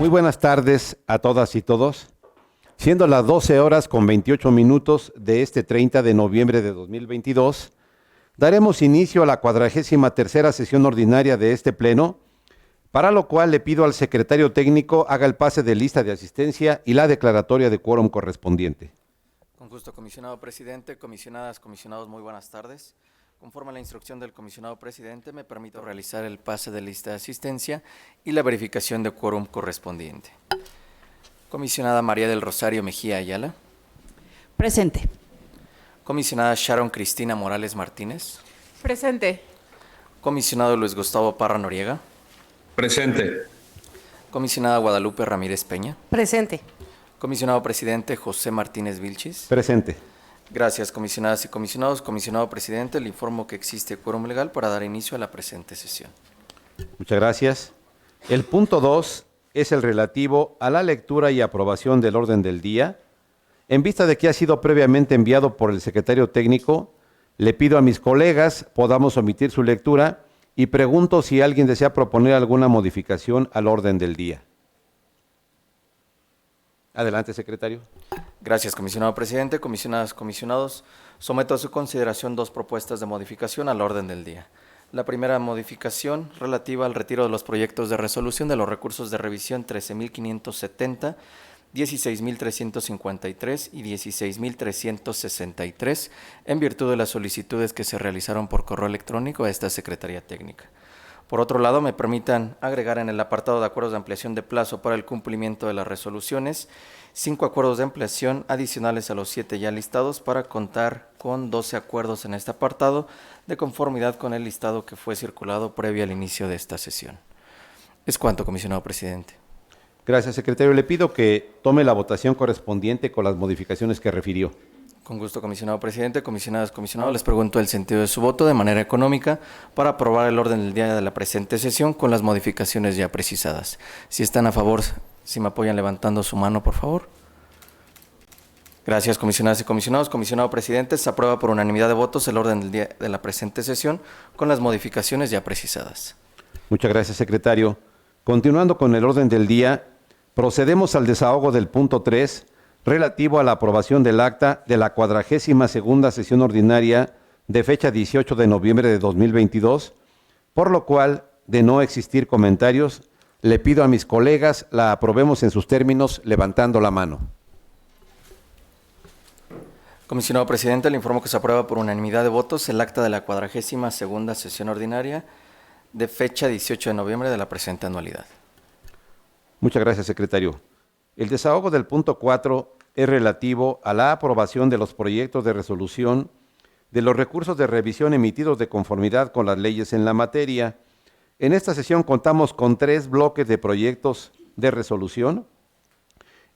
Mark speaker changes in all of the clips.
Speaker 1: Muy buenas tardes a todas y todos. Siendo las 12 horas con 28 minutos de este 30 de noviembre de 2022, daremos inicio a la 43ª sesión ordinaria de este pleno, para lo cual le pido al secretario técnico haga el pase de lista de asistencia y la declaratoria de quórum correspondiente.
Speaker 2: Con gusto, comisionado presidente, comisionadas, comisionados, muy buenas tardes. Conforme a la instrucción del comisionado presidente, me permito realizar el pase de lista de asistencia y la verificación de quórum correspondiente. Comisionada María del Rosario Mejía Ayala.
Speaker 3: Presente.
Speaker 2: Comisionada Sharon Cristina Morales Martínez.
Speaker 4: Presente.
Speaker 2: Comisionado Luis Gustavo Parra Noriega.
Speaker 5: Presente.
Speaker 2: Comisionada Guadalupe Ramírez Peña.
Speaker 3: Presente.
Speaker 2: Comisionado presidente José Martínez Vilchis.
Speaker 1: Presente.
Speaker 2: Gracias, comisionadas y comisionados. Comisionado presidente, le informo que existe quórum legal para dar inicio a la presente sesión.
Speaker 1: Muchas gracias. El punto 2 es el relativo a la lectura y aprobación del orden del día. En vista de que ha sido previamente enviado por el secretario técnico, le pido a mis colegas podamos omitir su lectura y pregunto si alguien desea proponer alguna modificación al orden del día. Adelante, secretario.
Speaker 2: Gracias, comisionado presidente. Comisionadas, comisionados, someto a su consideración dos propuestas de modificación al orden del día. La primera modificación relativa al retiro de los proyectos de resolución de los recursos de revisión 13.570, 16.353 y 16.363 en virtud de las solicitudes que se realizaron por correo electrónico a esta Secretaría Técnica. Por otro lado, me permitan agregar en el apartado de acuerdos de ampliación de plazo para el cumplimiento de las resoluciones 5 acuerdos de ampliación adicionales a los 7 ya listados para contar con 12 acuerdos en este apartado de conformidad con el listado que fue circulado previo al inicio de esta sesión. Es cuanto, comisionado presidente.
Speaker 1: Gracias, secretario. Le pido que tome la votación correspondiente con las modificaciones que refirió.
Speaker 2: Con gusto, comisionado presidente. Comisionadas, comisionados, les pregunto el sentido de su voto de manera económica para aprobar el orden del día de la presente sesión con las modificaciones ya precisadas. Si están a favor, si me apoyan levantando su mano, por favor. Gracias, comisionadas y comisionados. Comisionado presidente, se aprueba por unanimidad de votos el orden del día de la presente sesión con las modificaciones ya precisadas.
Speaker 1: Muchas gracias, secretario. Continuando con el orden del día, procedemos al desahogo del punto 3, relativo a la aprobación del acta de la 42ª sesión ordinaria de fecha 18 de noviembre de 2022, por lo cual, de no existir comentarios, le pido a mis colegas la aprobemos en sus términos levantando la mano.
Speaker 2: Comisionado presidente, le informo que se aprueba por unanimidad de votos el acta de la 42ª sesión ordinaria de fecha 18 de noviembre de la presente anualidad.
Speaker 1: Muchas gracias, secretario. El desahogo del punto 4 es relativo a la aprobación de los proyectos de resolución de los recursos de revisión emitidos de conformidad con las leyes en la materia. En esta sesión contamos con 3 bloques de proyectos de resolución.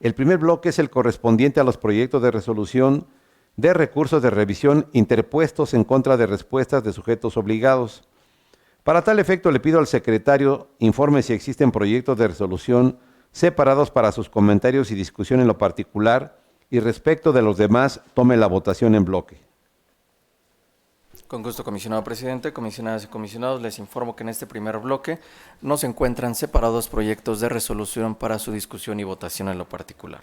Speaker 1: El primer bloque es el correspondiente a los proyectos de resolución de recursos de revisión interpuestos en contra de respuestas de sujetos obligados. Para tal efecto, le pido al secretario informe si existen proyectos de resolución separados para sus comentarios y discusión en lo particular, y respecto de los demás, tome la votación en bloque.
Speaker 2: Con gusto, comisionado presidente, comisionadas y comisionados, les informo que en este primer bloque no se encuentran separados proyectos de resolución para su discusión y votación en lo particular.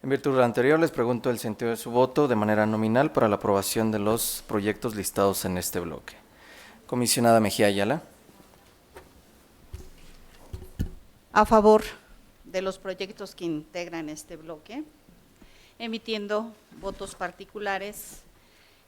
Speaker 2: En virtud de lo anterior, les pregunto el sentido de su voto de manera nominal para la aprobación de los proyectos listados en este bloque. Comisionada Mejía Ayala.
Speaker 3: A favor de los proyectos que integran este bloque, emitiendo votos particulares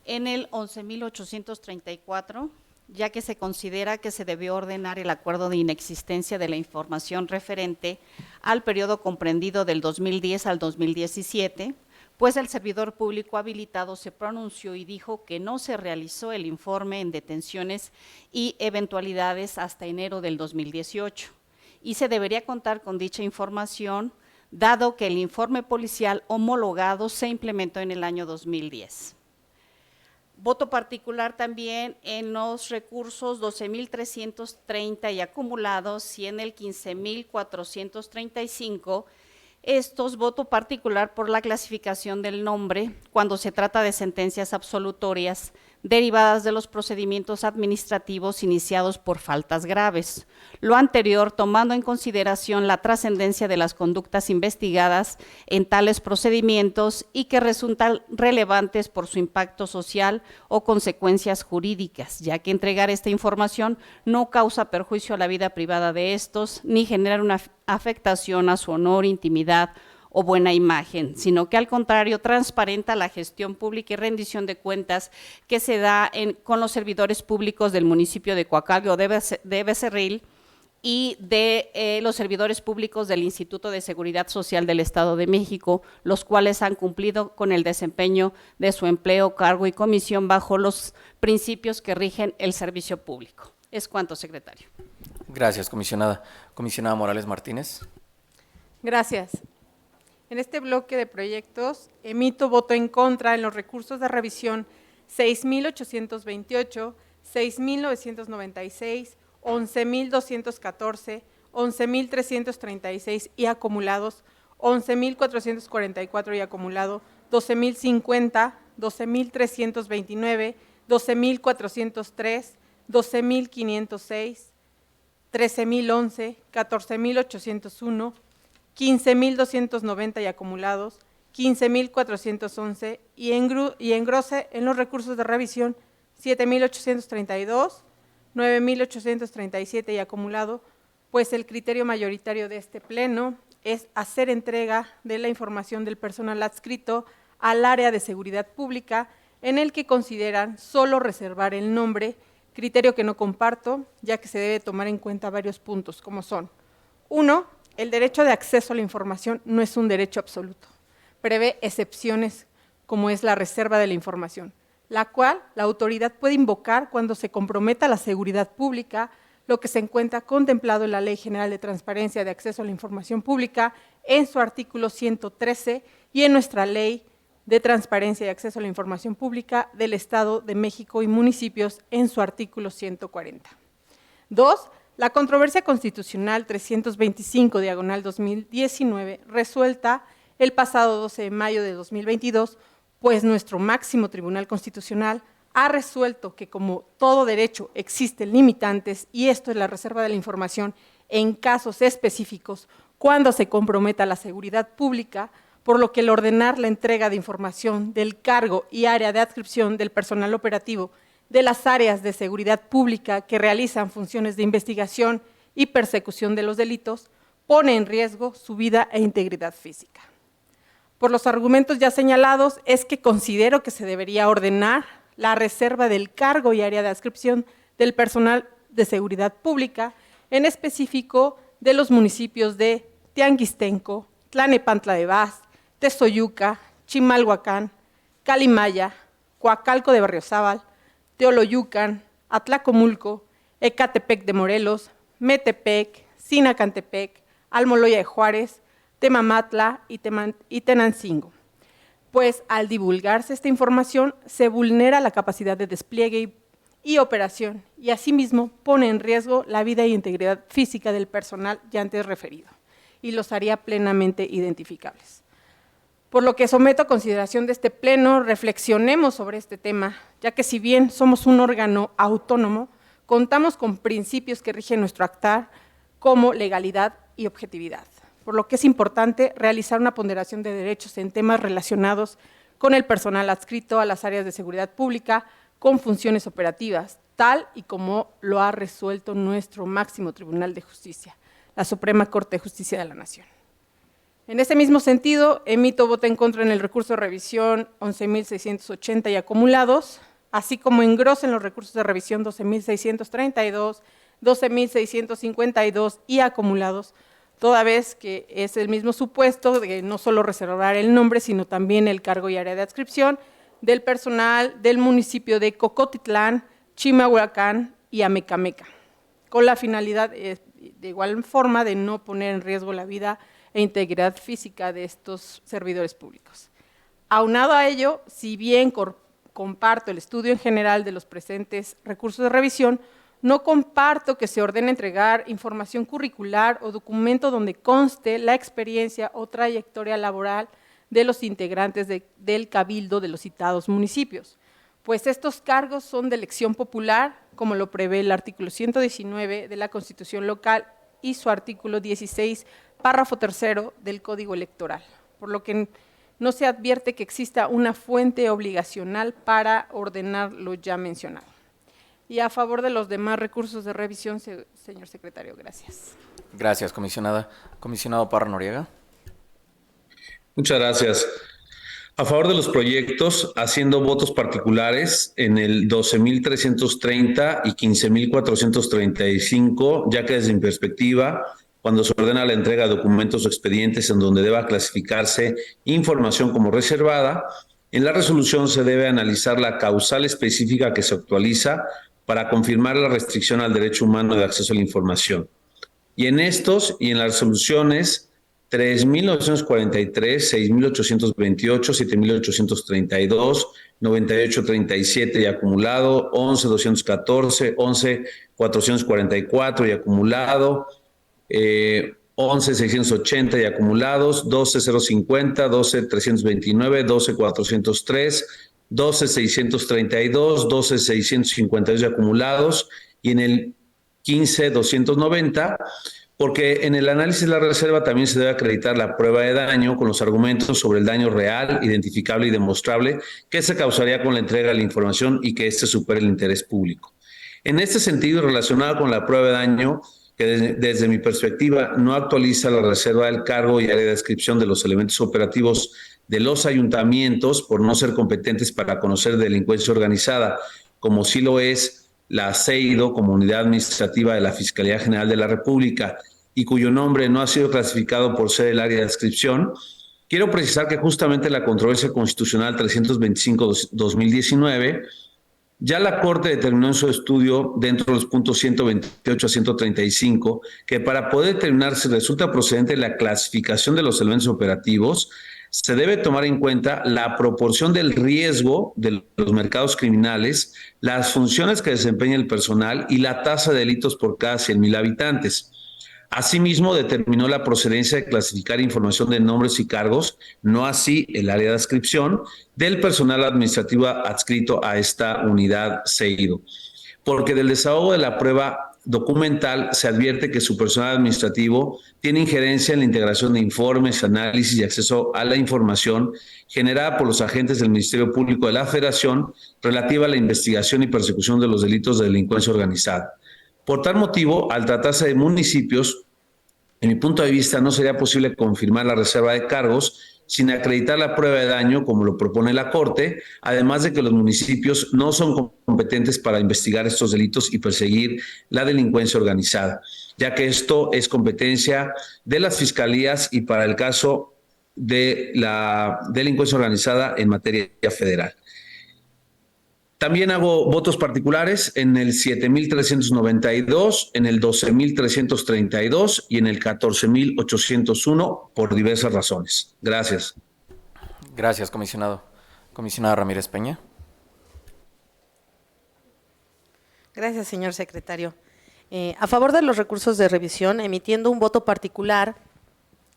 Speaker 3: en el 11.834, ya que se considera que se debió ordenar el acuerdo de inexistencia de la información referente al periodo comprendido del 2010 al 2017, pues el servidor público habilitado se pronunció y dijo que no se realizó el informe en detenciones y eventualidades hasta enero del 2018, y se debería contar con dicha información, dado que el informe policial homologado se implementó en el año 2010. Voto particular también en los recursos 12.330 y acumulados y en el 15.435. Estos voto particular por la clasificación del nombre cuando se trata de sentencias absolutorias derivadas de los procedimientos administrativos iniciados por faltas graves. Lo anterior tomando en consideración la trascendencia de las conductas investigadas en tales procedimientos y que resultan relevantes por su impacto social o consecuencias jurídicas, ya que entregar esta información no causa perjuicio a la vida privada de estos, ni genera una afectación a su honor, intimidad o buena imagen, sino que al contrario transparenta la gestión pública y rendición de cuentas que se da con los servidores públicos del municipio de Coacalco de Becerril y de los servidores públicos del Instituto de Seguridad Social del Estado de México, los cuales han cumplido con el desempeño de su empleo, cargo y comisión bajo los principios que rigen el servicio público. Es cuanto, secretario.
Speaker 2: Gracias, comisionada. Comisionada Morales Martínez.
Speaker 4: Gracias. En este bloque de proyectos emito voto en contra en los recursos de revisión 6,828, 6,996, 11,214, 11,336 y acumulados 11,444 y acumulado 12,050, 12,329, 12,403, 12,506, 13,011, 14,801, 15,290 y acumulados, 15,411 y engrose en los recursos de revisión 7,832, 9,837 y acumulado, pues el criterio mayoritario de este pleno es hacer entrega de la información del personal adscrito al área de seguridad pública, en el que consideran solo reservar el nombre, criterio que no comparto, ya que se debe tomar en cuenta varios puntos, como son: 1. El derecho de acceso a la información no es un derecho absoluto. Prevé excepciones, como es la reserva de la información, la cual la autoridad puede invocar cuando se comprometa la seguridad pública, lo que se encuentra contemplado en la Ley General de Transparencia de Acceso a la Información Pública en su artículo 113 y en nuestra Ley de Transparencia y Acceso a la Información Pública del Estado de México y municipios en su artículo 140. 2. La controversia constitucional 325/2019, resuelta el pasado 12 de mayo de 2022, pues nuestro máximo Tribunal Constitucional ha resuelto que, como todo derecho, existen limitantes, y esto es la reserva de la información en casos específicos cuando se comprometa la seguridad pública, por lo que el ordenar la entrega de información del cargo y área de adscripción del personal operativo de las áreas de seguridad pública que realizan funciones de investigación y persecución de los delitos, pone en riesgo su vida e integridad física. Por los argumentos ya señalados, es que considero que se debería ordenar la reserva del cargo y área de adscripción del personal de seguridad pública, en específico de los municipios de Tianguistenco, Tlanepantla de Vaz, Tezoyuca, Chimalhuacán, Calimaya, Coacalco de Berriozábal, Teoloyucan, Atlacomulco, Ecatepec de Morelos, Metepec, Sinacantepec, Almoloya de Juárez, Temamatla y Tenancingo. Pues al divulgarse esta información se vulnera la capacidad de despliegue y operación, y asimismo pone en riesgo la vida e integridad física del personal ya antes referido, y los haría plenamente identificables. Por lo que someto a consideración de este pleno, reflexionemos sobre este tema, ya que si bien somos un órgano autónomo, contamos con principios que rigen nuestro actuar, como legalidad y objetividad, por lo que es importante realizar una ponderación de derechos en temas relacionados con el personal adscrito a las áreas de seguridad pública con funciones operativas, tal y como lo ha resuelto nuestro máximo Tribunal de Justicia, la Suprema Corte de Justicia de la Nación. En ese mismo sentido, emito voto en contra en el recurso de revisión 11,680 y acumulados, así como engrosen los recursos de revisión 12,632, 12,652 y acumulados, toda vez que es el mismo supuesto de no solo reservar el nombre, sino también el cargo y área de adscripción del personal del municipio de Cocotitlán, Chimalhuacán y Amecameca, con la finalidad de igual forma de no poner en riesgo la vida e integridad física de estos servidores públicos. Aunado a ello, si bien comparto el estudio en general de los presentes recursos de revisión, no comparto que se ordene entregar información curricular o documento donde conste la experiencia o trayectoria laboral de los integrantes del cabildo de los citados municipios, pues estos cargos son de elección popular, como lo prevé el artículo 119 de la Constitución local y su artículo 16, párrafo tercero del Código Electoral, por lo que no se advierte que exista una fuente obligacional para ordenar lo ya mencionado. Y a favor de los demás recursos de revisión, señor secretario, gracias.
Speaker 2: Gracias, comisionada. Comisionado Parra Noriega.
Speaker 5: Muchas gracias. A favor de los proyectos, haciendo votos particulares en el 12.330 y 15.435, ya que desde mi perspectiva, cuando se ordena la entrega de documentos o expedientes en donde deba clasificarse información como reservada, en la resolución se debe analizar la causal específica que se actualiza para confirmar la restricción al derecho humano de acceso a la información. Y en estos y en las resoluciones 3.943, 6.828, 7.832, 9837 y acumulado, 11.214, 11.444 y acumulado, 11.680 y acumulados, 12.050, 12.329, 12.403, 12.632, 12.652 y acumulados, y en el 15.290, porque en el análisis de la reserva también se debe acreditar la prueba de daño con los argumentos sobre el daño real, identificable y demostrable que se causaría con la entrega de la información y que éste supere el interés público. En este sentido, relacionado con la prueba de daño, que desde mi perspectiva no actualiza la reserva del cargo y área de descripción de los elementos operativos de los ayuntamientos por no ser competentes para conocer delincuencia organizada, como sí lo es la CEIDO como unidad administrativa de la Fiscalía General de la República y cuyo nombre no ha sido clasificado por ser el área de descripción, quiero precisar que justamente la controversia constitucional 325-2019, ya la Corte determinó en su estudio dentro de los puntos 128 a 135 que para poder determinar si resulta procedente la clasificación de los elementos operativos, se debe tomar en cuenta la proporción del riesgo de los mercados criminales, las funciones que desempeña el personal y la tasa de delitos por cada 100,000 habitantes. Asimismo, determinó la procedencia de clasificar información de nombres y cargos, no así el área de adscripción, del personal administrativo adscrito a esta unidad CEIDO. Porque del desahogo de la prueba documental se advierte que su personal administrativo tiene injerencia en la integración de informes, análisis y acceso a la información generada por los agentes del Ministerio Público de la Federación relativa a la investigación y persecución de los delitos de delincuencia organizada. Por tal motivo, al tratarse de municipios, en mi punto de vista no sería posible confirmar la reserva de cargos sin acreditar la prueba de daño como lo propone la Corte, además de que los municipios no son competentes para investigar estos delitos y perseguir la delincuencia organizada, ya que esto es competencia de las fiscalías y para el caso de la delincuencia organizada en materia federal. También hago votos particulares en el 7.392, en el 12.332 y en el 14.801 por diversas razones. Gracias.
Speaker 2: Gracias, comisionado. Comisionada Ramírez Peña.
Speaker 6: Gracias, señor secretario. A favor de los recursos de revisión, emitiendo un voto particular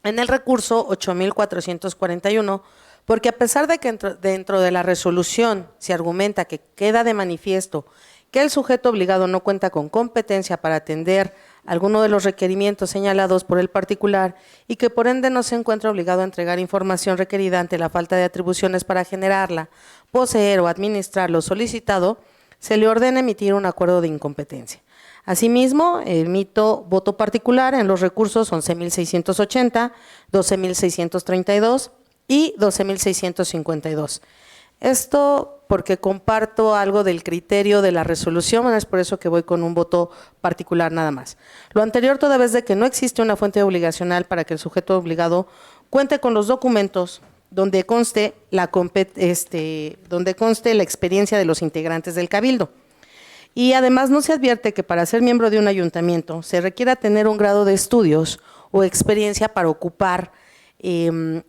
Speaker 6: en el recurso 8.441, porque a pesar de que dentro de la resolución se argumenta que queda de manifiesto que el sujeto obligado no cuenta con competencia para atender alguno de los requerimientos señalados por el particular y que por ende no se encuentra obligado a entregar información requerida ante la falta de atribuciones para generarla, poseer o administrar lo solicitado, se le ordena emitir un acuerdo de incompetencia. Asimismo, emito voto particular en los recursos 11.680, 12.632 y 12.652. Esto porque comparto algo del criterio de la resolución, es por eso que voy con un voto particular nada más. Lo anterior toda vez de que no existe una fuente obligacional para que el sujeto obligado cuente con los documentos donde conste la experiencia de los integrantes del cabildo. Y además no se advierte que para ser miembro de un ayuntamiento se requiera tener un grado de estudios o experiencia para ocupar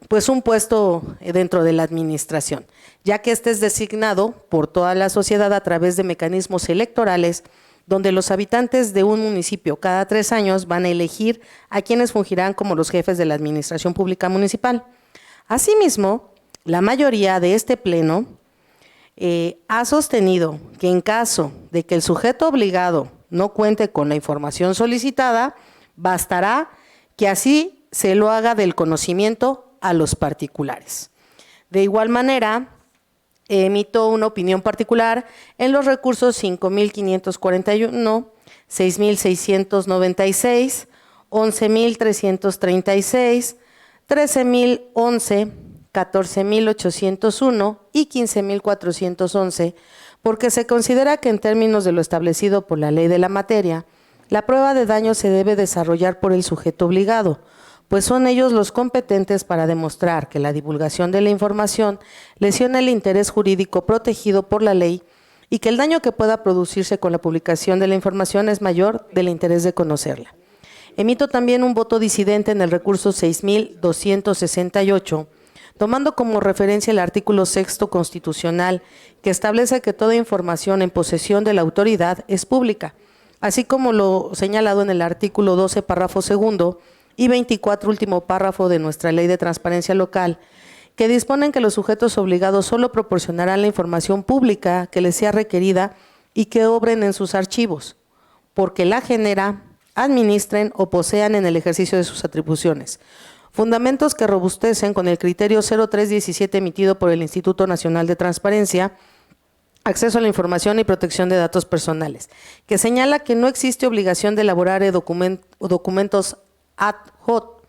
Speaker 6: pues un puesto dentro de la administración, ya que este es designado por toda la sociedad a través de mecanismos electorales donde los habitantes de un municipio cada 3 años van a elegir a quienes fungirán como los jefes de la administración pública municipal. Asimismo, la mayoría de este pleno ha sostenido que en caso de que el sujeto obligado no cuente con la información solicitada, bastará que así se lo haga del conocimiento a los particulares. De igual manera, emito una opinión particular en los recursos 5,541, 6,696, 11,336, 13,011, 14,801 y 15,411, porque se considera que en términos de lo establecido por la ley de la materia, la prueba de daño se debe desarrollar por el sujeto obligado, pues son ellos los competentes para demostrar que la divulgación de la información lesiona el interés jurídico protegido por la ley y que el daño que pueda producirse con la publicación de la información es mayor del interés de conocerla. Emito también un voto disidente en el recurso 6,268, tomando como referencia el artículo 6º constitucional, que establece que toda información en posesión de la autoridad es pública, así como lo señalado en el artículo 12, párrafo 2 y 24, último párrafo de nuestra Ley de Transparencia Local, que disponen que los sujetos obligados solo proporcionarán la información pública que les sea requerida y que obren en sus archivos, porque la genera, administren o posean en el ejercicio de sus atribuciones. Fundamentos que robustecen con el criterio 0317 emitido por el Instituto Nacional de Transparencia, Acceso a la Información y Protección de Datos Personales, que señala que no existe obligación de elaborar documentos ad hoc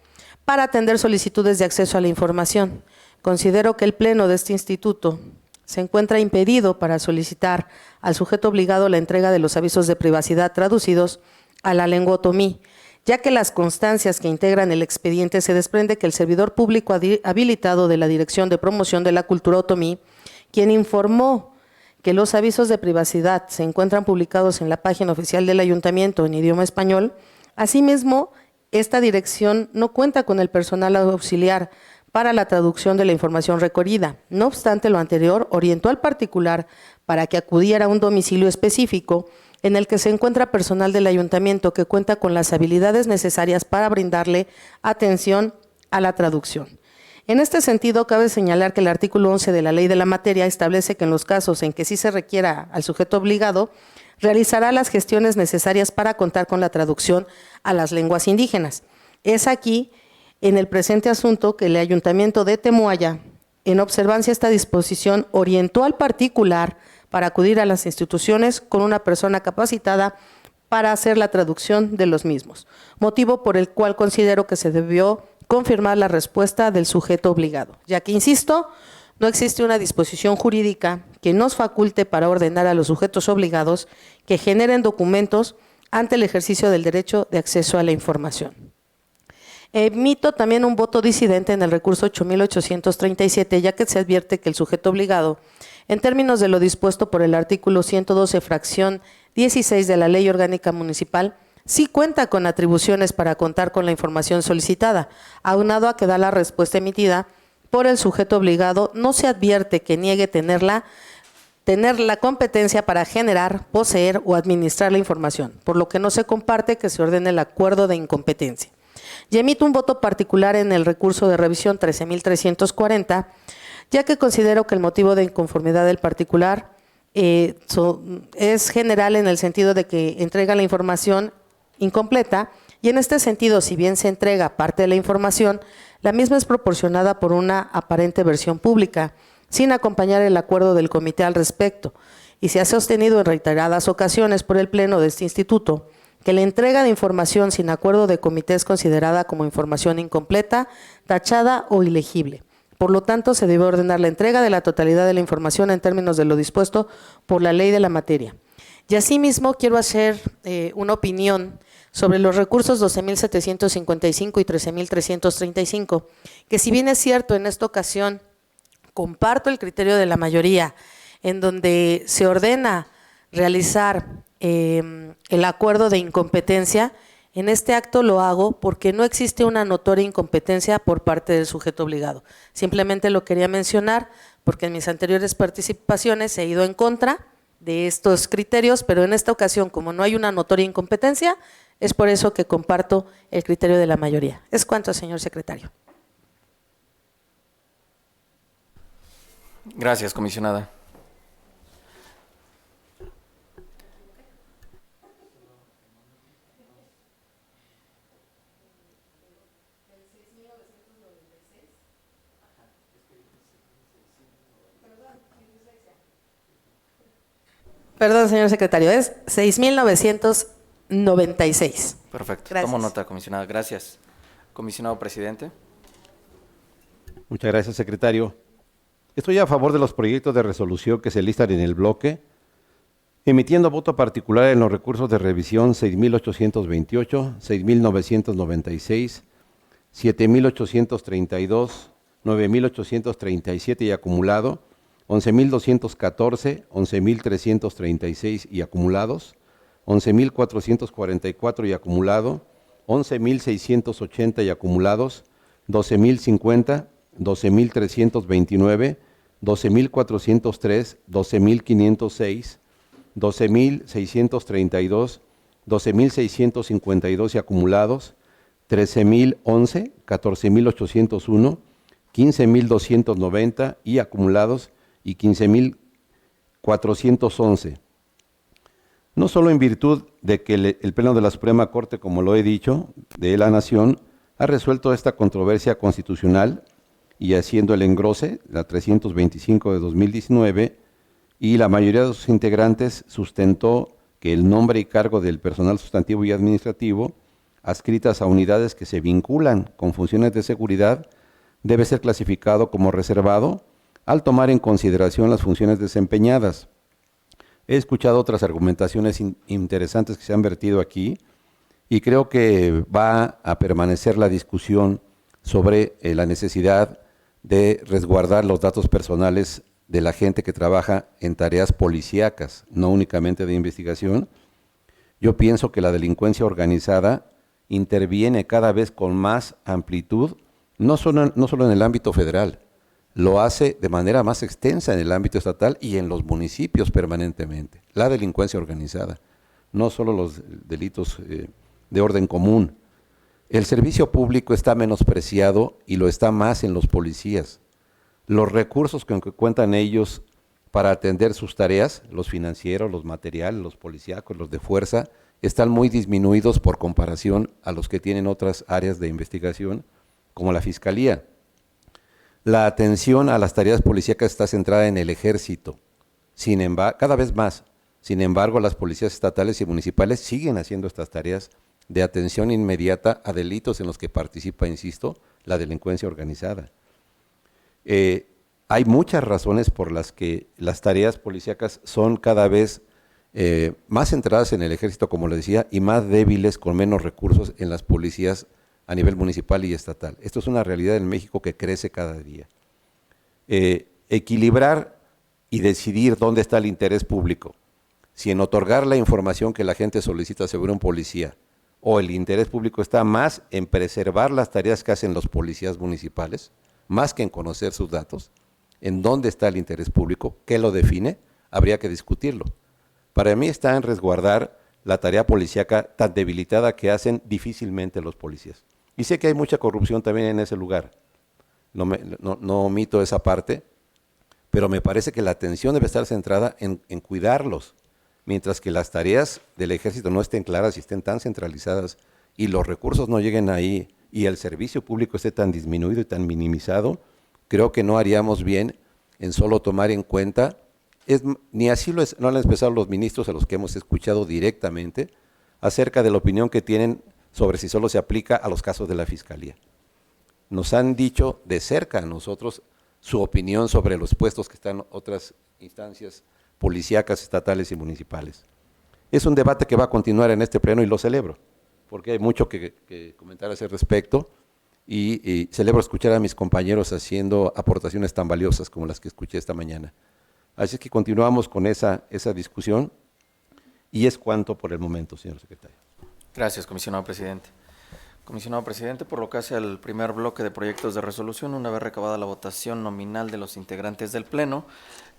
Speaker 6: para atender solicitudes de acceso a la información. Considero que el Pleno de este instituto se encuentra impedido para solicitar al sujeto obligado la entrega de los avisos de privacidad traducidos a la lengua otomí, ya que las constancias que integran el expediente se desprende que el servidor público habilitado de la Dirección de Promoción de la Cultura Otomí, quien informó que los avisos de privacidad se encuentran publicados en la página oficial del Ayuntamiento en idioma español, asimismo, esta dirección no cuenta con el personal auxiliar para la traducción de la información requerida. No obstante lo anterior, orientó al particular para que acudiera a un domicilio específico en el que se encuentra personal del ayuntamiento que cuenta con las habilidades necesarias para brindarle atención a la traducción. En este sentido, cabe señalar que el artículo 11 de la Ley de la Materia establece que en los casos en que sí se requiera al sujeto obligado, realizará las gestiones necesarias para contar con la traducción a las lenguas indígenas. Es aquí, en el presente asunto, que el Ayuntamiento de Temuaya, en observancia a esta disposición, orientó al particular para acudir a las instituciones con una persona capacitada para hacer la traducción de los mismos, motivo por el cual considero que se debió confirmar la respuesta del sujeto obligado, ya que, insisto, no existe una disposición jurídica que nos faculte para ordenar a los sujetos obligados que generen documentos ante el ejercicio del derecho de acceso a la información. Emito también un voto disidente en el recurso 8,837, ya que se advierte que el sujeto obligado, en términos de lo dispuesto por el artículo 112, fracción 16 de la Ley Orgánica Municipal, sí cuenta con atribuciones para contar con la información solicitada, aunado a que da la respuesta emitida por el sujeto obligado, no se advierte que niegue tener la competencia para generar, poseer o administrar la información, por lo que no se comparte que se ordene el acuerdo de incompetencia. Y emito un voto particular en el recurso de revisión 13,340, ya que considero que el motivo de inconformidad del particular es general en el sentido de que entrega la información incompleta, y en este sentido, si bien se entrega parte de la información, la misma es proporcionada por una aparente versión pública, sin acompañar el acuerdo del comité al respecto, y se ha sostenido en reiteradas ocasiones por el Pleno de este instituto que la entrega de información sin acuerdo de comité es considerada como información incompleta, tachada o ilegible. Por lo tanto, se debe ordenar la entrega de la totalidad de la información en términos de lo dispuesto por la ley de la materia. Y asimismo, quiero hacer una opinión sobre los recursos 12,755 y 13,335, que si bien es cierto, en esta ocasión comparto el criterio de la mayoría, en donde se ordena realizar el acuerdo de incompetencia, en este acto lo hago porque no existe una notoria incompetencia por parte del sujeto obligado. Simplemente lo quería mencionar porque en mis anteriores participaciones he ido en contra de estos criterios, pero en esta ocasión, como no hay una notoria incompetencia, es por eso que comparto el criterio de la mayoría. Es cuanto, señor secretario.
Speaker 2: Gracias, comisionada.
Speaker 6: Perdón, señor secretario, es 6,996.
Speaker 2: Perfecto.
Speaker 6: Gracias.
Speaker 2: Tomo nota, comisionada. Gracias. Comisionado presidente.
Speaker 1: Muchas gracias, secretario. Estoy a favor de los proyectos de resolución que se listan en el bloque, emitiendo voto particular en los recursos de revisión 6,828, 6,996, 7,832, 9,837 y acumulado, 11,214, 11,336 y acumulados, 11,444 y acumulado, 11,680 y acumulados, 12,050, 12,329, 12,403, 12,506, 12,632, 12,652 y acumulados, 13,011, 14,801, 15,290 y acumulados y 15,411. No solo en virtud de que el Pleno de la Suprema Corte, como lo he dicho, de la Nación, ha resuelto esta controversia constitucional y haciendo el engrose, la 325 de 2019, y la mayoría de sus integrantes sustentó que el nombre y cargo del personal sustantivo y administrativo, adscritas a unidades que se vinculan con funciones de seguridad, debe ser clasificado como reservado al tomar en consideración las funciones desempeñadas. He escuchado otras argumentaciones interesantes que se han vertido aquí y creo que va a permanecer la discusión sobre la necesidad de resguardar los datos personales de la gente que trabaja en tareas policíacas, no únicamente de investigación. Yo pienso que la delincuencia organizada interviene cada vez con más amplitud, no solo en el ámbito federal, lo hace de manera más extensa en el ámbito estatal y en los municipios permanentemente. La delincuencia organizada, no solo los delitos de orden común. El servicio público está menospreciado y lo está más en los policías. Los recursos con que cuentan ellos para atender sus tareas, los financieros, los materiales, los policíacos, los de fuerza, están muy disminuidos por comparación a los que tienen otras áreas de investigación, como la Fiscalía. La atención a las tareas policíacas está centrada en el ejército, cada vez más. Sin embargo, las policías estatales y municipales siguen haciendo estas tareas de atención inmediata a delitos en los que participa, insisto, la delincuencia organizada. Hay muchas razones por las que las tareas policíacas son cada vez más centradas en el ejército, como le decía, y más débiles, con menos recursos en las policías a nivel municipal y estatal. Esto es una realidad en México que crece cada día. Equilibrar y decidir dónde está el interés público, si en otorgar la información que la gente solicita sobre un policía, o el interés público está más en preservar las tareas que hacen los policías municipales, más que en conocer sus datos, en dónde está el interés público, qué lo define, habría que discutirlo. Para mí está en resguardar la tarea policíaca tan debilitada que hacen difícilmente los policías. Y sé que hay mucha corrupción también en ese lugar, no omito esa parte, pero me parece que la atención debe estar centrada en cuidarlos, mientras que las tareas del ejército no estén claras y estén tan centralizadas y los recursos no lleguen ahí y el servicio público esté tan disminuido y tan minimizado, creo que no haríamos bien en solo tomar en cuenta, ni así no han expresado los ministros a los que hemos escuchado directamente, acerca de la opinión que tienen sobre si solo se aplica a los casos de la Fiscalía. Nos han dicho de cerca a nosotros su opinión sobre los puestos que están en otras instancias policíacas, estatales y municipales. Es un debate que va a continuar en este pleno y lo celebro, porque hay mucho que comentar a ese respecto y celebro escuchar a mis compañeros haciendo aportaciones tan valiosas como las que escuché esta mañana. Así es que continuamos con esa discusión y es cuanto por el momento, señor secretario.
Speaker 2: Gracias, comisionado presidente. Comisionado presidente, por lo que hace al primer bloque de proyectos de resolución, una vez recabada la votación nominal de los integrantes del Pleno,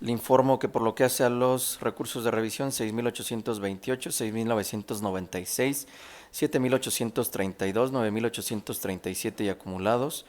Speaker 2: le informo que por lo que hace a los recursos de revisión 6,828, 6,996, 7,832, 9,837 y acumulados,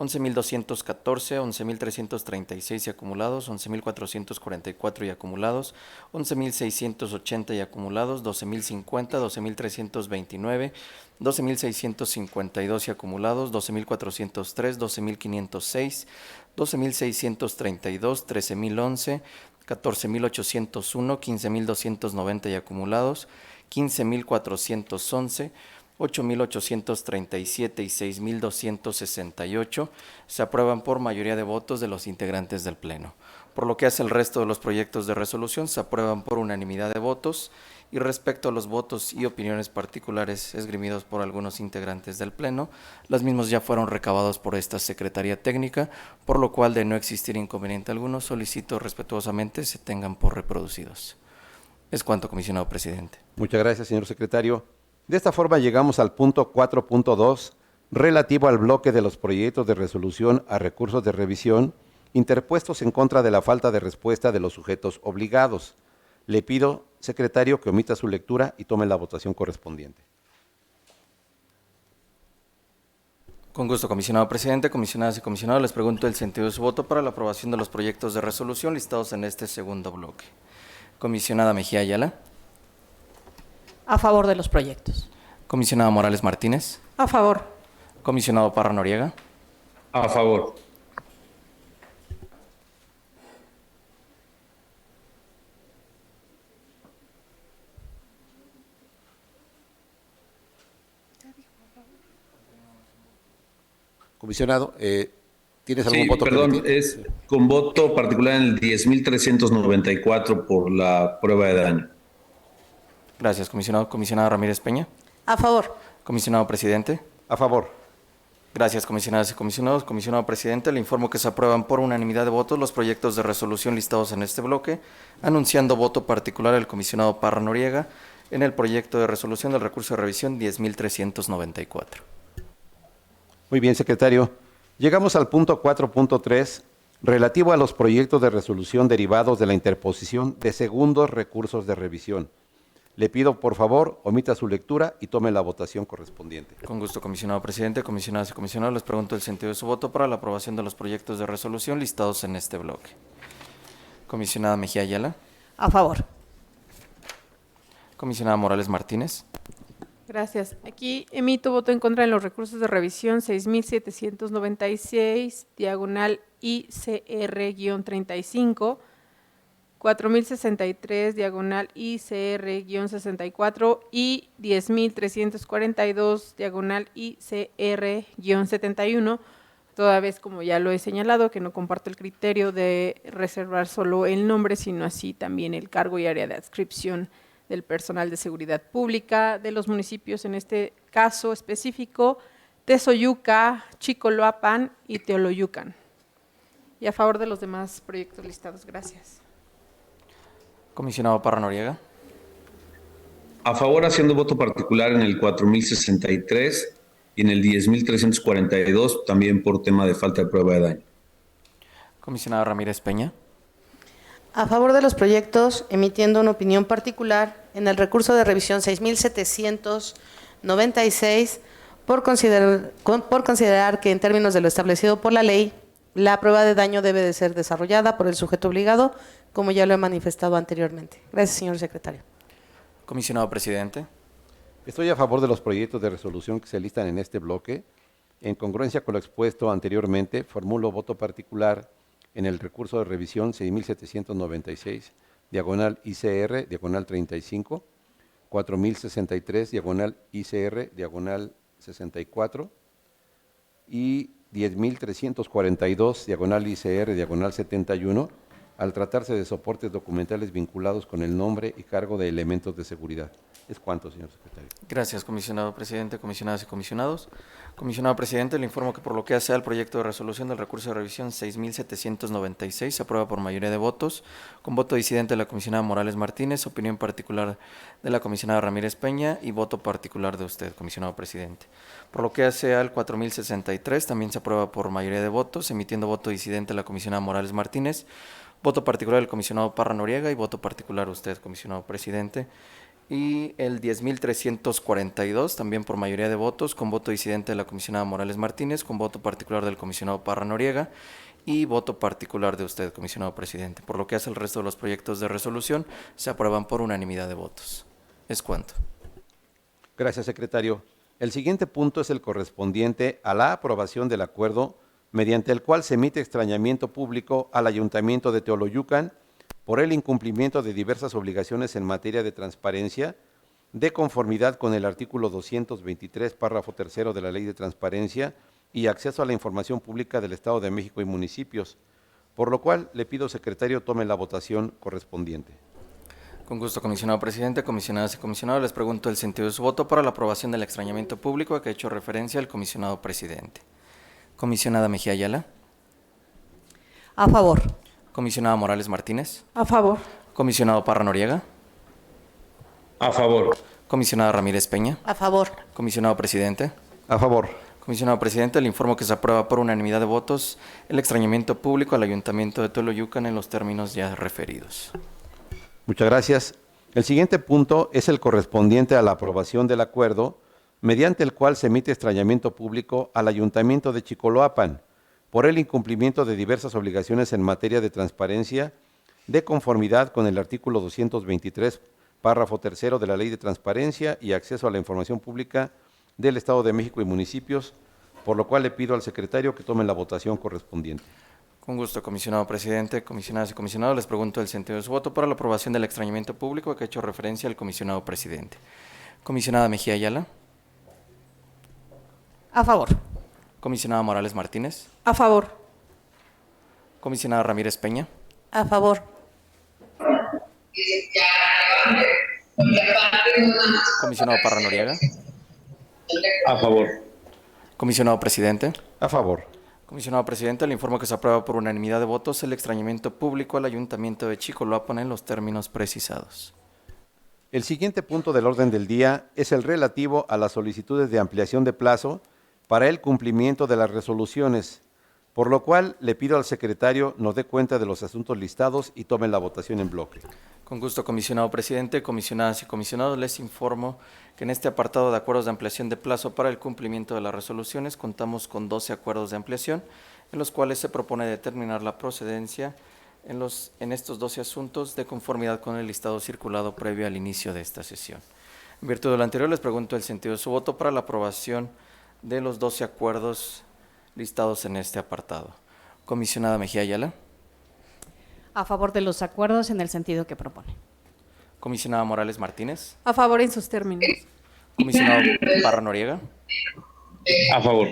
Speaker 2: 11,214, 11,336 y acumulados, 11,444 y acumulados, 11,680 y acumulados, 12,050, 12,329, 12,652 y acumulados, 12,403, 12,506, 12,632, 13,011, 14.801, 15.290 y acumulados, 15.411, 8.837 y 6.268 se aprueban por mayoría de votos de los integrantes del Pleno. Por lo que hace el resto de los proyectos de resolución, se aprueban por unanimidad de votos. Y respecto a los votos y opiniones particulares esgrimidos por algunos integrantes del Pleno, los mismos ya fueron recabados por esta Secretaría Técnica, por lo cual, de no existir inconveniente alguno, solicito respetuosamente se tengan por reproducidos. Es cuanto, comisionado presidente.
Speaker 1: Muchas gracias, señor secretario. De esta forma llegamos al punto 4.2, relativo al bloque de los proyectos de resolución a recursos de revisión interpuestos en contra de la falta de respuesta de los sujetos obligados. Le pido, secretario, que omita su lectura y tome la votación correspondiente.
Speaker 2: Con gusto, comisionado presidente, comisionadas y comisionados, les pregunto el sentido de su voto para la aprobación de los proyectos de resolución listados en este segundo bloque. Comisionada Mejía Ayala.
Speaker 3: A favor de los proyectos.
Speaker 2: Comisionada Morales Martínez.
Speaker 4: A favor.
Speaker 2: Comisionado Parra Noriega.
Speaker 5: A favor.
Speaker 1: Comisionado, ¿tienes algún
Speaker 5: Sí,
Speaker 1: voto?
Speaker 5: perdón,
Speaker 1: que
Speaker 5: es con voto particular en el 10.394 por la prueba de daño.
Speaker 2: Gracias, comisionado. Comisionada Ramírez Peña.
Speaker 6: A favor.
Speaker 2: Comisionado presidente.
Speaker 1: A favor.
Speaker 2: Gracias, comisionadas y comisionados. Comisionado presidente, le informo que se aprueban por unanimidad de votos los proyectos de resolución listados en este bloque, anunciando voto particular al comisionado Parra Noriega en el proyecto de resolución del recurso de revisión 10.394.
Speaker 1: Muy bien, secretario. Llegamos al punto 4.3, relativo a los proyectos de resolución derivados de la interposición de segundos recursos de revisión. Le pido, por favor, omita su lectura y tome la votación correspondiente.
Speaker 2: Con gusto, comisionado presidente, comisionadas y comisionados, les pregunto el sentido de su voto para la aprobación de los proyectos de resolución listados en este bloque. Comisionada Mejía Ayala.
Speaker 3: A favor.
Speaker 2: Comisionada Morales Martínez.
Speaker 4: Gracias. Aquí emito voto en contra en los recursos de revisión 6.796, diagonal ICR-35, 4.063, diagonal ICR-64 y 10.342, diagonal ICR-71, toda vez, como ya lo he señalado, que no comparto el criterio de reservar solo el nombre, sino así también el cargo y área de adscripción del personal de seguridad pública de los municipios, en este caso específico, Tezoyuca, Chicoloapan y Teoloyucan. Y a favor de los demás proyectos listados. Gracias.
Speaker 2: Comisionado Parra Noriega.
Speaker 5: A favor, haciendo voto particular en el 4.063 y en el 10.342, también por tema de falta de prueba de daño.
Speaker 2: Comisionada Ramírez Peña.
Speaker 6: A favor de los proyectos, emitiendo una opinión particular en el recurso de revisión 6.796 por considerar que en términos de lo establecido por la ley, la prueba de daño debe de ser desarrollada por el sujeto obligado, como ya lo he manifestado anteriormente. Gracias, señor secretario.
Speaker 2: Comisionado presidente.
Speaker 1: Estoy a favor de los proyectos de resolución que se listan en este bloque. En congruencia con lo expuesto anteriormente, formulo voto particular en el recurso de revisión 6.796, diagonal ICR, diagonal 35, 4.063, diagonal ICR, diagonal 64 y 10.342, diagonal ICR, diagonal 71, al tratarse de soportes documentales vinculados con el nombre y cargo de elementos de seguridad. Es cuanto, señor secretario.
Speaker 2: Gracias, comisionado presidente, comisionadas y comisionados. Comisionado presidente, le informo que por lo que hace al proyecto de resolución del recurso de revisión 6.796 se aprueba por mayoría de votos, con voto disidente de la comisionada Morales Martínez, opinión particular de la comisionada Ramírez Peña y voto particular de usted, comisionado presidente. Por lo que hace al 4.063 también se aprueba por mayoría de votos, emitiendo voto disidente de la comisionada Morales Martínez, voto particular del comisionado Parra Noriega y voto particular usted, comisionado presidente. Y el 10.342, también por mayoría de votos, con voto disidente de la comisionada Morales Martínez, con voto particular del comisionado Parra Noriega y voto particular de usted, comisionado presidente. Por lo que hace el resto de los proyectos de resolución, se aprueban por unanimidad de votos. Es cuanto.
Speaker 1: Gracias, secretario. El siguiente punto es el correspondiente a la aprobación del acuerdo mediante el cual se emite extrañamiento público al Ayuntamiento de Teoloyucan por el incumplimiento de diversas obligaciones en materia de transparencia, de conformidad con el artículo 223, párrafo tercero de la Ley de Transparencia y Acceso a la Información Pública del Estado de México y municipios, por lo cual le pido, secretario, tome la votación correspondiente.
Speaker 2: Con gusto, comisionado presidente, comisionadas y comisionados, les pregunto el sentido de su voto para la aprobación del extrañamiento público a que ha hecho referencia el comisionado presidente. Comisionada Mejía Ayala.
Speaker 3: A favor.
Speaker 2: Comisionada Morales Martínez.
Speaker 4: A favor.
Speaker 2: Comisionado Parra Noriega.
Speaker 5: A favor.
Speaker 2: Comisionada Ramírez Peña.
Speaker 6: A favor.
Speaker 2: Comisionado presidente.
Speaker 1: A favor.
Speaker 2: Comisionado presidente, le informo que se aprueba por unanimidad de votos el extrañamiento público al Ayuntamiento de Toloyucan en los términos ya referidos.
Speaker 1: Muchas gracias. El siguiente punto es el correspondiente a la aprobación del acuerdo mediante el cual se emite extrañamiento público al Ayuntamiento de Chicoloapan por el incumplimiento de diversas obligaciones en materia de transparencia, de conformidad con el artículo 223, párrafo tercero de la Ley de Transparencia y Acceso a la Información Pública del Estado de México y municipios, por lo cual le pido al secretario que tome la votación correspondiente.
Speaker 2: Con gusto, comisionado presidente, comisionadas y comisionados, les pregunto el sentido de su voto para la aprobación del extrañamiento público a que ha hecho referencia el comisionado presidente. Comisionada Mejía Ayala.
Speaker 3: A favor.
Speaker 2: Comisionada Morales Martínez.
Speaker 4: A favor.
Speaker 2: Comisionada Ramírez Peña.
Speaker 6: A favor.
Speaker 2: Comisionado Parra Noriega.
Speaker 5: A favor.
Speaker 2: Comisionado presidente.
Speaker 1: A favor.
Speaker 2: Comisionado presidente, le informo que se aprueba por unanimidad de votos el extrañamiento público al Ayuntamiento de Chicoloapan en los términos precisados.
Speaker 1: El siguiente punto del orden del día es el relativo a las solicitudes de ampliación de plazo para el cumplimiento de las resoluciones, por lo cual le pido al secretario nos dé cuenta de los asuntos listados y tome la votación en bloque.
Speaker 2: Con gusto, comisionado presidente, comisionadas y comisionados, les informo que en este apartado de acuerdos de ampliación de plazo para el cumplimiento de las resoluciones contamos con 12 acuerdos de ampliación, en los cuales se propone determinar la procedencia en estos 12 asuntos de conformidad con el listado circulado previo al inicio de esta sesión. En virtud de lo anterior, les pregunto el sentido de su voto para la aprobación de los 12 acuerdos listados en este apartado. Comisionada Mejía Ayala.
Speaker 3: A favor de los acuerdos en el sentido que propone.
Speaker 2: Comisionada Morales Martínez.
Speaker 4: A favor en sus términos.
Speaker 2: Comisionado Parra Noriega.
Speaker 5: A favor.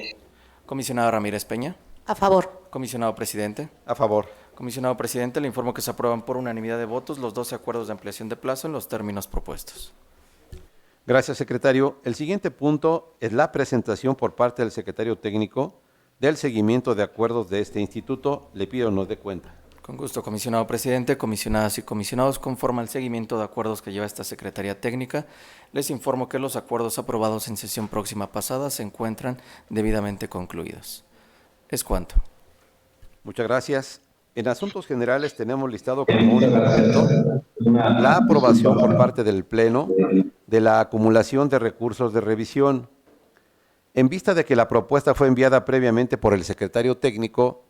Speaker 2: Comisionada Ramírez Peña.
Speaker 6: A favor.
Speaker 2: Comisionado presidente.
Speaker 1: A favor.
Speaker 2: Comisionado presidente, le informo que se aprueban por unanimidad de votos los 12 acuerdos de ampliación de plazo en los términos propuestos.
Speaker 1: Gracias, secretario. El siguiente punto es la presentación por parte del secretario técnico del seguimiento de acuerdos de este instituto. Le pido nos dé cuenta.
Speaker 2: Con gusto, comisionado presidente, comisionadas y comisionados, conforme al seguimiento de acuerdos que lleva esta Secretaría Técnica, les informo que los acuerdos aprobados en sesión próxima pasada se encuentran debidamente concluidos. Es cuanto.
Speaker 1: Muchas gracias. En asuntos generales tenemos listado como un punto la aprobación por parte del Pleno de la acumulación de recursos de revisión. En vista de que la propuesta fue enviada previamente por el secretario técnico,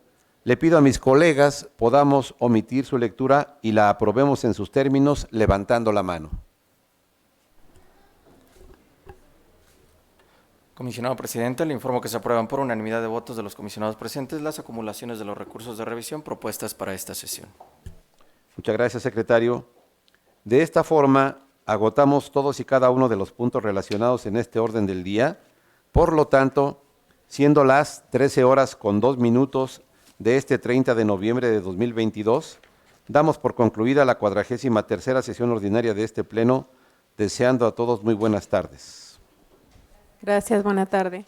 Speaker 1: le pido a mis colegas podamos omitir su lectura y la aprobemos en sus términos levantando la mano.
Speaker 2: Comisionado presidente, le informo que se aprueban por unanimidad de votos de los comisionados presentes las acumulaciones de los recursos de revisión propuestas para esta sesión.
Speaker 1: Muchas gracias, secretario. De esta forma, agotamos todos y cada uno de los puntos relacionados en este orden del día. Por lo tanto, siendo las 13:02 de este 30 de noviembre de 2022, damos por concluida la 43ª sesión ordinaria de este Pleno, deseando a todos muy buenas tardes.
Speaker 4: Gracias, buena tarde.